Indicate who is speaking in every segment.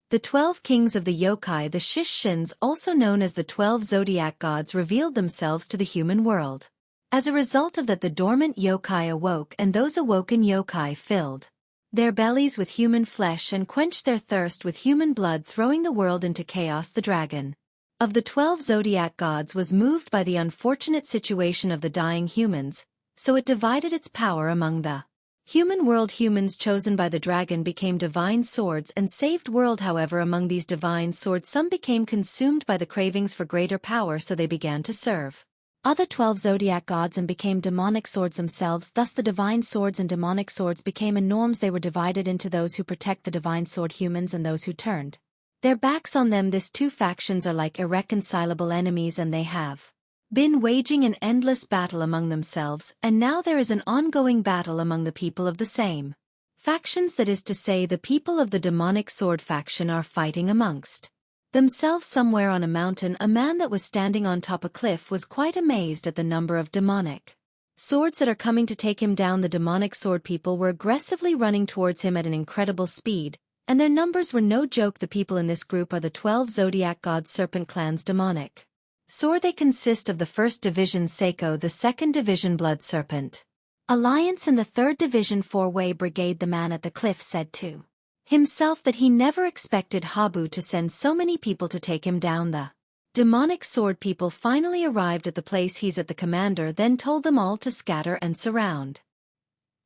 Speaker 1: The 12 kings of the yokai, the Shishins, also known as the 12 zodiac gods, revealed themselves to the human world. As a result of that, the dormant yokai awoke, and those awoken yokai filled their bellies with human flesh and quenched their thirst with human blood, throwing the world into chaos. The dragon of the 12 zodiac gods was moved by the unfortunate situation of the dying humans, so it divided its power among the human world. Humans chosen by the dragon became divine swords and saved world. However, among these divine swords, some became consumed by the cravings for greater power, so they began to serve other 12 zodiac gods and became demonic swords themselves. Thus the divine swords and demonic swords became enormous. They were divided into those who protect the divine sword humans and those who turned their backs on them. These two factions are like irreconcilable enemies, and they have been waging an endless battle among themselves, and now there is an ongoing battle among the people of the same factions. That is to say, the people of the demonic sword faction are fighting amongst themselves somewhere on a mountain. A man that was standing on top a cliff was quite amazed at the number of demonic swords that are coming to take him down. The demonic sword people were aggressively running towards him at an incredible speed, and their numbers were no joke. The people in this group are the 12 zodiac god serpent clan's demonic sword. They consist of the 1st Division Seiko, the 2nd Division Blood Serpent Alliance, and the 3rd Division Four-Way Brigade. The man at the cliff said to himself that he never expected Habu to send so many people to take him down. The demonic sword people finally arrived at the place. He's at the commander then told them all to scatter and surround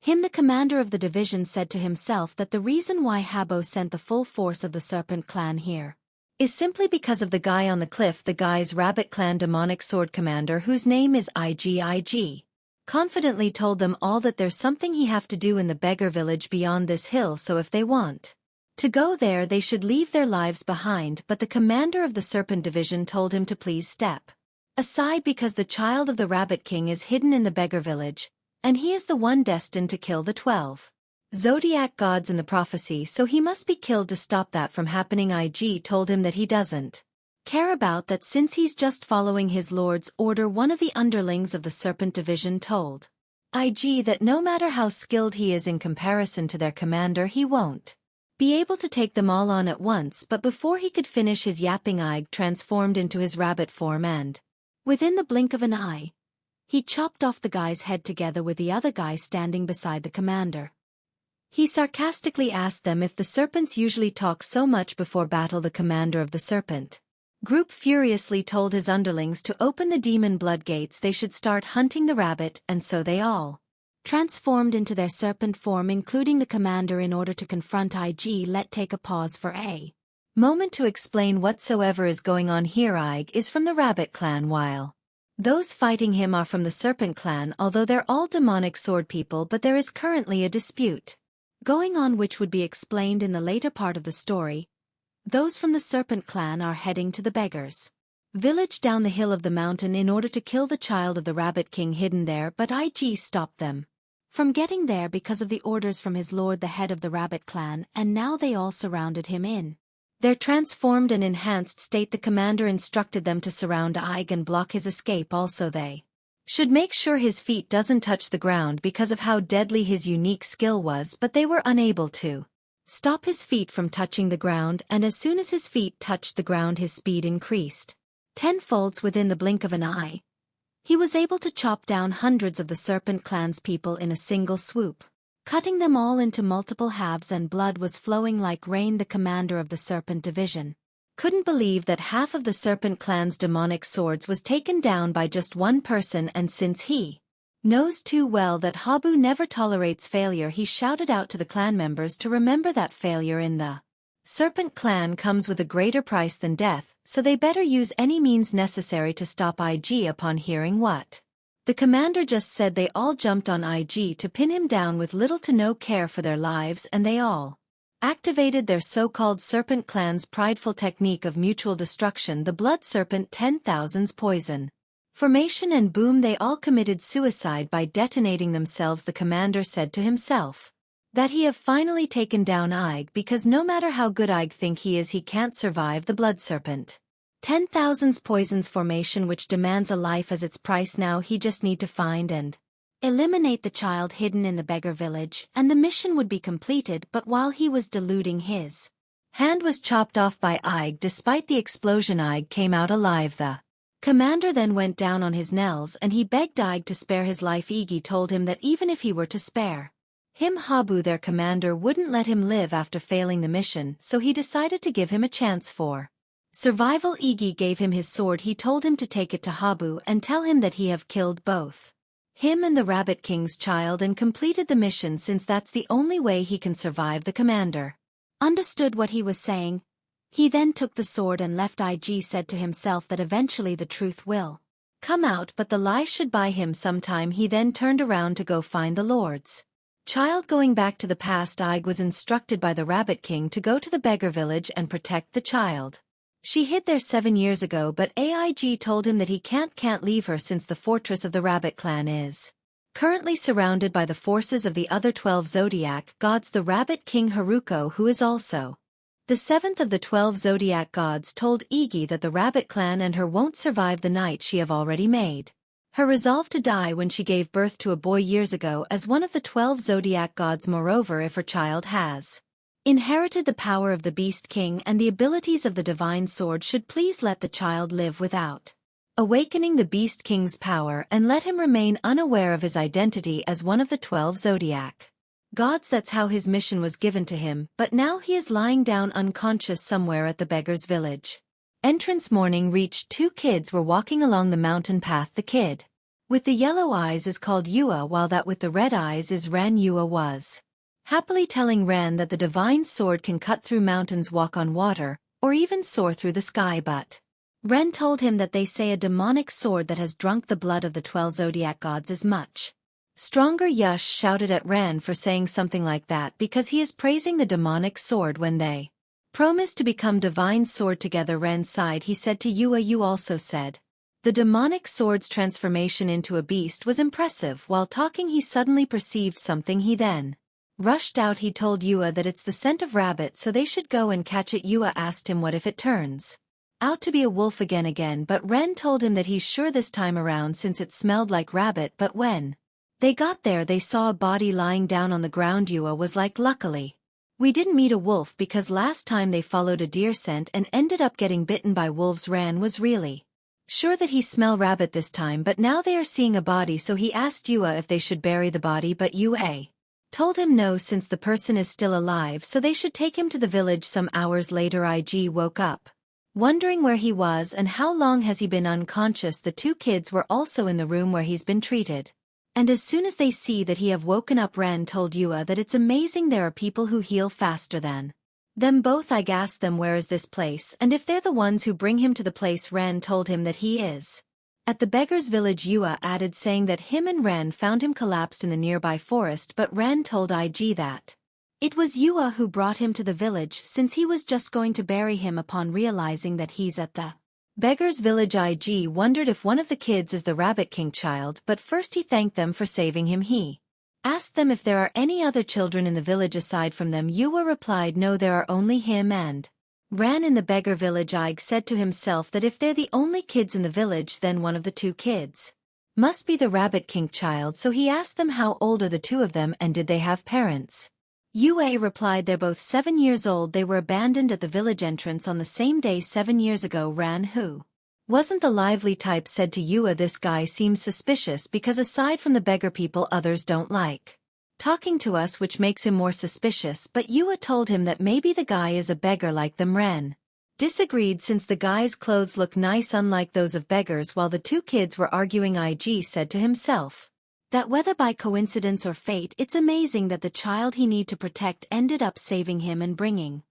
Speaker 1: him. The commander of the division said to himself that the reason why Habu sent the full force of the serpent clan here is simply because of the guy on the cliff. The guy's rabbit clan demonic sword commander, whose name is Ig, confidently told them all that there's something he have to do in the beggar village beyond this hill, so if they want to go there they should leave their lives behind. But the commander of the serpent division told him to please step aside because the child of the rabbit king is hidden in the beggar village, and he is the one destined to kill the 12 zodiac gods in the prophecy, so he must be killed to stop that from happening. Ig told him that he doesn't care about that since he's just following his lord's order. One of the underlings of the serpent division told Ig that no matter how skilled he is in comparison to their commander, he won't be able to take them all on at once. But before he could finish his yapping, Ig transformed into his rabbit form, and within the blink of an eye he chopped off the guy's head together with the other guy standing beside the commander. He sarcastically asked them if the serpents usually talk so much before battle. The commander of the serpent group furiously told his underlings to open the demon blood gates. They should start hunting the rabbit, and so they all transformed into their serpent form, including the commander, in order to confront Ig. Let take a pause for a moment to explain whatsoever is going on here. Ig is from the rabbit clan, while those fighting him are from the serpent clan, although they're all demonic sword people. But there is currently a dispute going on which would be explained in the later part of the story. Those from the serpent clan are heading to the beggars village down the hill of the mountain in order to kill the child of the rabbit king hidden there, but Ig stopped them from getting there because of the orders from his lord, the head of the rabbit clan, and now they all surrounded him in their transformed and enhanced state. The commander instructed them to surround Ig and block his escape. Also, they should make sure his feet doesn't touch the ground because of how deadly his unique skill was, but they were unable to stop his feet from touching the ground, and as soon as his feet touched the ground his speed increased tenfolds within the blink of an eye. He was able to chop down hundreds of the serpent clan's people in a single swoop, cutting them all into multiple halves, and blood was flowing like rain. The commander of the serpent division couldn't believe that half of the serpent clan's demonic swords was taken down by just one person, and since he knows too well that Habu never tolerates failure, he shouted out to the clan members to remember that failure in the serpent clan comes with a greater price than death, so they better use any means necessary to stop Ig. Upon hearing what the commander just said, they all jumped on Ig to pin him down with little to no care for their lives, and they all activated their so-called serpent clan's prideful technique of mutual destruction, the blood serpent 10,000's poison formation, and boom, they all committed suicide by detonating themselves. The commander said to himself that he have finally taken down Ig, because no matter how good Ig think he is, he can't survive the blood serpent 10,000's poisons formation, which demands a life as its price. Now he just need to find and eliminate the child hidden in the beggar village, and the mission would be completed. But while he was deluding his hand was chopped off by Ig. Despite the explosion, Ig came out alive. The commander then went down on his knees and he begged Ig to spare his life. Iggy told him that even if he were to spare him, Habu, their commander, wouldn't let him live after failing the mission, so he decided to give him a chance for survival. Iggy gave him his sword. He told him to take it to Habu and tell him that he have killed both him and the Rabbit King's child and completed the mission, since that's the only way he can survive. The commander understood what he was saying. He then took the sword and left. Ig said to himself that eventually the truth will come out, but the lie should buy him some time. He then turned around to go find the Lord's child. Going back to the past, Ig was instructed by the Rabbit King to go to the beggar village and protect the child. She hid there 7 years ago, but Aig told him that he can't leave her, since the fortress of the Rabbit clan is currently surrounded by the forces of the other 12 Zodiac gods. The Rabbit King Haruko, who is also the 7th of the 12 Zodiac gods, told Iggy that the Rabbit clan and her won't survive the night. She have already made her resolve to die when she gave birth to a boy years ago as one of the 12 Zodiac gods. Moreover, if her child has inherited the power of the Beast King and the abilities of the Divine Sword, should please let the child live without awakening the Beast King's power and let him remain unaware of his identity as one of the 12 Zodiac gods. That's how his mission was given to him, but now he is lying down unconscious somewhere at the beggar's village entrance. Morning reached. 2 kids were walking along the mountain path. The kid with the yellow eyes is called Yua, while that with the red eyes is Ran. Yua was happily telling Ran that the Divine Sword can cut through mountains, walk on water, or even soar through the sky, but Ren told him that they say a demonic sword that has drunk the blood of the 12 Zodiac gods is much stronger. Yush shouted at Ren for saying something like that because he is praising the demonic sword. When they promised to become Divine Sword together, Ren sighed. He said to Yua, "You also said the demonic sword's transformation into a beast was impressive." While talking, he suddenly perceived something. He then rushed out. He told Yua that it's the scent of rabbit, so they should go and catch it. Yua asked him what if it turns out to be a wolf again, but Ren told him that he's sure this time around, since it smelled like rabbit. But when they got there, they saw a body lying down on the ground. Yua was like, "Luckily we didn't meet a wolf, because last time they followed a deer scent and ended up getting bitten by wolves." Ran was really sure that he smelled rabbit this time, but now they are seeing a body, so he asked Yua if they should bury the body, but Yua told him no, since the person is still alive, so they should take him to the village. Some hours later, Ig woke up wondering where he was and how long has he been unconscious. The 2 kids were also in the room where he's been treated, and as soon as they see that he have woken up, Ran told Yua that it's amazing there are people who heal faster than them both. Ig asked them where is this place and if they're the ones who bring him to the place. Ran told him that he is at the beggar's village. Yua added, saying that him and Ran found him collapsed in the nearby forest, but Ran told Ig that it was Yua who brought him to the village, since he was just going to bury him. Upon realizing that he's at the beggar's village, Ig wondered if one of the kids is the Rabbit King child, but first he thanked them for saving him. He asked them if there are any other children in the village aside from them. Yua replied no, there are only him and Ran in the beggar village. Ig said to himself that if they're the only kids in the village, then one of the 2 kids must be the Rabbit King child, so he asked them how old are the 2 of them and did they have parents. Yua replied they're both 7 years old. They were abandoned at the village entrance on the same day 7 years ago. Ran, who wasn't the lively type, said to Yua, "This guy seems suspicious because aside from the beggar people, others don't like talking to us, which makes him more suspicious." But Yua told him that maybe the guy is a beggar like them. Ran disagreed, since the guy's clothes look nice unlike those of beggars. While the 2 kids were arguing, Ig said to himself that whether by coincidence or fate, it's amazing that the child he need to protect ended up saving him and bringing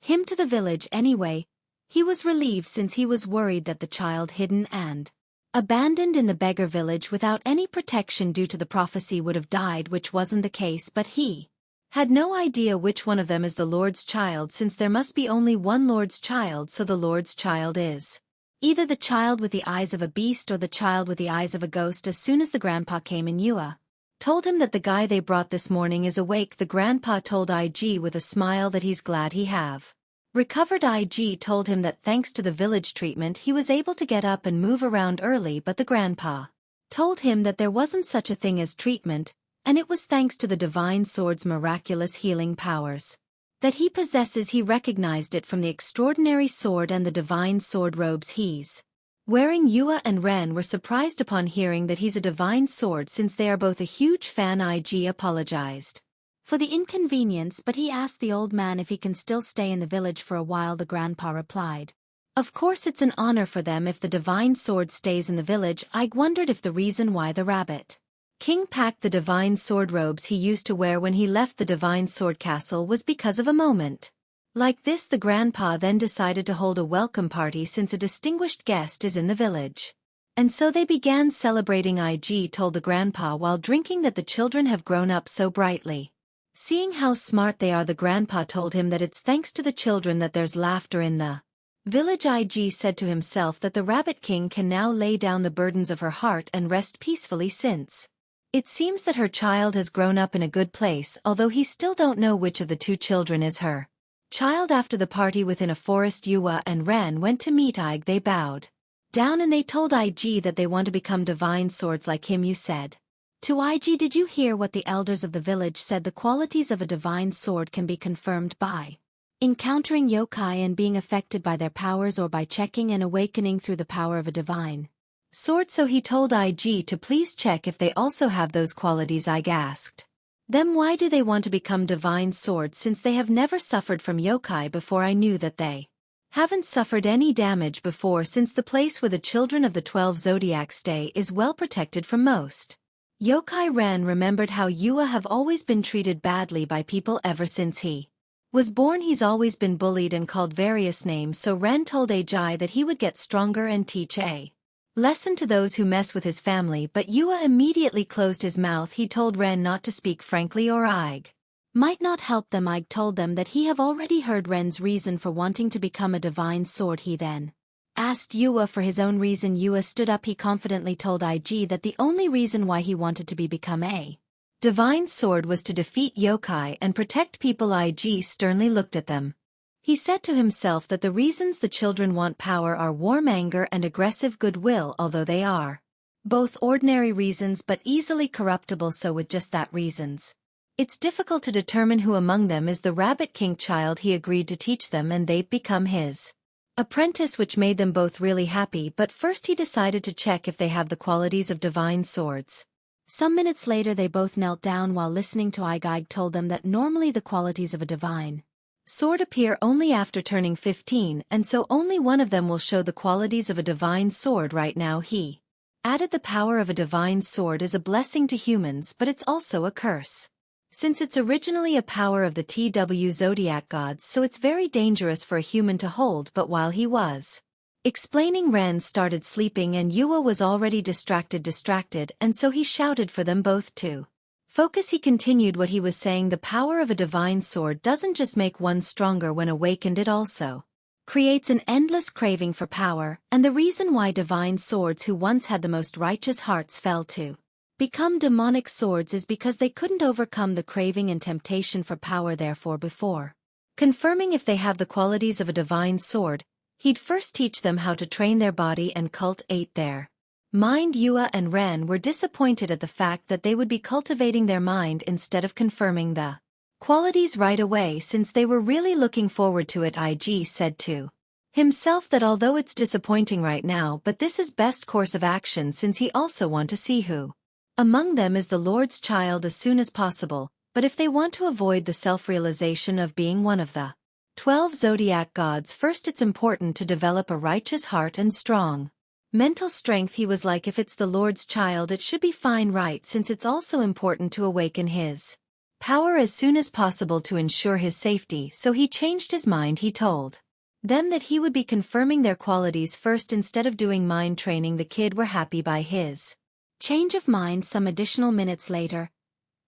Speaker 1: him to the village anyway. He was relieved, since he was worried that the child hidden and abandoned in the beggar village without any protection due to the prophecy would have died, which wasn't the case. But he had no idea which one of them is the Lord's child, since there must be only one Lord's child, so the Lord's child is either the child with the eyes of a beast or the child with the eyes of a ghost. As soon as the grandpa came in, Yua told him that the guy they brought this morning is awake. The grandpa told Ig with a smile that he's glad he have recovered. Ig told him that thanks to the village treatment he was able to get up and move around early, but the grandpa told him that there wasn't such a thing as treatment, and it was thanks to the Divine Sword's miraculous healing powers. that he possesses. He recognized it from the extraordinary sword and the divine sword robes he's wearing. Yua and Ren were surprised upon hearing that he's a divine sword since they are both a huge fan. IG apologized for the inconvenience, but he asked the old man if he can still stay in the village for a while. The grandpa replied, "Of course, it's an honor for them if the divine sword stays in the village." I wondered if the reason why the rabbit king packed the divine sword robes he used to wear when he left the divine sword castle was because of a moment like this. The grandpa then decided to hold a welcome party since a distinguished guest is in the village. And so they began celebrating. IG told the grandpa while drinking that the children have grown up so brightly. Seeing how smart they are, the grandpa told him that it's thanks to the children that there's laughter in the village. IG said to himself that the Rabbit King can now lay down the burdens of her heart and rest peacefully since it seems that her child has grown up in a good place, although he still don't know which of the two children is her child. After the party within a forest, Yua and Ren went to meet Ig. They bowed down and they told IG that they want to become divine swords like him. You said to IG, "Did you hear what the elders of the village said? The qualities of a divine sword can be confirmed by encountering yokai and being affected by their powers, or by checking and awakening through the power of a divine sword." So he told IG to please check if they also have those qualities. Ig asked them why do they want to become divine swords since they have never suffered from yokai before. "I knew that they haven't suffered any damage before since the place where the children of the 12 Zodiac stay is well protected from most yokai." Ren remembered how Yua have always been treated badly by people ever since he was born. He's always been bullied and called various names, so Ren told Ajay that he would get stronger and teach a lesson to those who mess with his family, but Yua immediately closed his mouth. He told Ren not to speak frankly or Ig might not help them. Ig told them that he have already heard Ren's reason for wanting to become a divine sword. He then asked Yua for his own reason. Yua stood up. He confidently told IG that the only reason why he wanted to become a divine sword was to defeat yokai and protect people. IG sternly looked at them. He said to himself that the reasons the children want power are warm anger and aggressive goodwill, although they are both ordinary reasons but easily corruptible. So with just that reasons, it's difficult to determine who among them is the Rabbit King child. He agreed to teach them and they've become his apprentice, which made them both really happy. But first he decided to check if they have the qualities of divine swords. Some minutes later they both knelt down while listening to Ig. Ig told them that normally the qualities of a divine sword appear only after turning 15, and so only one of them will show the qualities of a divine sword right now. He added the power of a divine sword is a blessing to humans, but it's also a curse, since it's originally a power of the TW Zodiac gods, so it's very dangerous for a human to hold. But while he was explaining, Ren started sleeping and Yua was already distracted, and so he shouted for them both to focus. He continued what he was saying. The power of a divine sword doesn't just make one stronger when awakened, it also creates an endless craving for power, and the reason why divine swords who once had the most righteous hearts fell to become demonic swords is because they couldn't overcome the craving and temptation for power. Therefore, before confirming if they have the qualities of a divine sword, he'd first teach them how to train their body and cultivate their mind. Yua and Ren were disappointed at the fact that they would be cultivating their mind instead of confirming the qualities right away, since they were really looking forward to it. IG said to himself that although it's disappointing right now, but this is best course of action since he also want to see who among them is the Lord's child as soon as possible. But if they want to avoid the self-realization of being one of the 12 Zodiac gods, first it's important to develop a righteous heart and strong mental strength. He was like, if it's the Lord's child it should be fine, right, since it's also important to awaken his power as soon as possible to ensure his safety. So he changed his mind. He told them that he would be confirming their qualities first instead of doing mind training. The kid were happy by his change of mind. Some additional minutes later,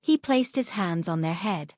Speaker 1: he placed his hands on their head.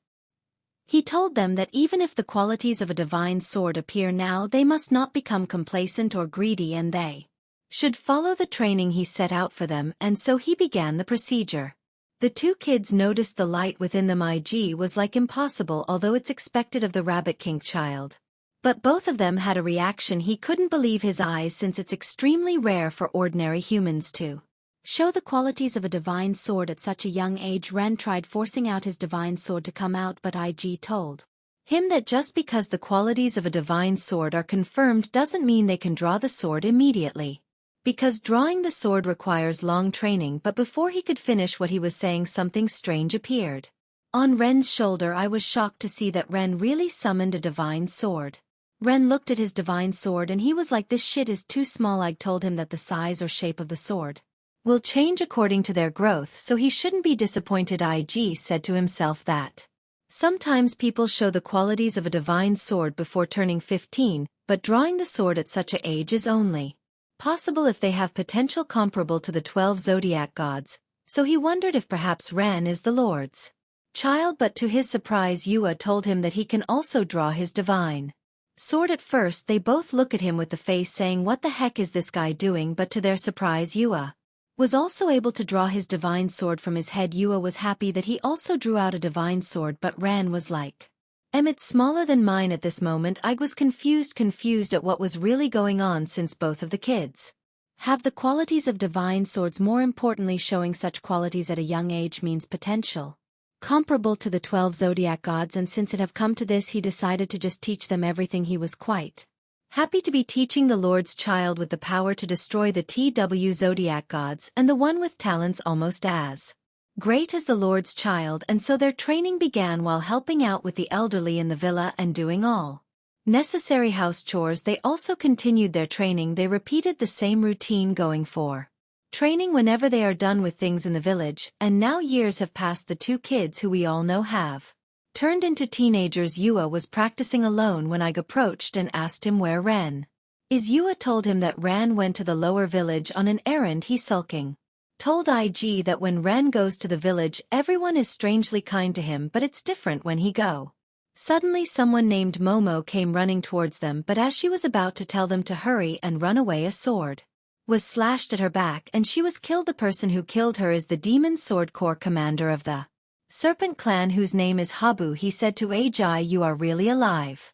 Speaker 1: He told them that even if the qualities of a divine sword appear now, they must not become complacent or greedy, and they should follow the training he set out for them, and so he began the procedure. The two kids noticed the light within them. IG was like impossible, although it's expected of the Rabbit King child. But both of them had a reaction. He couldn't believe his eyes since it's extremely rare for ordinary humans to show the qualities of a divine sword at such a young age. Ren tried forcing out his divine sword to come out, but IG told him that just because the qualities of a divine sword are confirmed doesn't mean they can draw the sword immediately. Because drawing the sword requires long training, but before he could finish what he was saying, something strange appeared. On Ren's shoulder. I was shocked to see that Ren really summoned a divine sword. Ren looked at his divine sword and he was like, this shit is too small. I told him that the size or shape of the sword will change according to their growth, so he shouldn't be disappointed. IG said to himself that sometimes people show the qualities of a divine sword before turning 15, but drawing the sword at such an age is only possible if they have potential comparable to the 12 zodiac gods, so he wondered if perhaps Ren is the Lord's child. But to his surprise, Yua told him that he can also draw his divine sword. At first they both look at him with the face saying, what the heck is this guy doing? But to their surprise, Yua was also able to draw his divine sword from his head. Yua was happy that he also drew out a divine sword, but Ren was like, it's smaller than mine. At this moment I was confused at what was really going on, since both of the kids have the qualities of divine swords. More importantly, showing such qualities at a young age means potential comparable to the 12 zodiac gods, and since it have come to this, he decided to just teach them everything. He was quite happy to be teaching the Lord's child with the power to destroy the TW zodiac gods, and the one with talents almost as great as the Lord's child. And so their training began while helping out with the elderly in the villa and doing all necessary house chores. They also continued their training. They repeated the same routine, going for training whenever they are done with things in the village, and now years have passed. The two kids, who we all know have turned into teenagers. Yua was practicing alone when Ig approached and asked him where Ren is. Yua told him that Ren went to the lower village on an errand. He sulking told IG that when Ren goes to the village, everyone is strangely kind to him, but it's different when he go. Suddenly someone named Momo came running towards them, but as she was about to tell them to hurry and run away, a sword was slashed at her back and she was killed. The person who killed her is the Demon Sword Corps commander of the Serpent Clan, whose name is Habu. He said to Agi, you are really alive.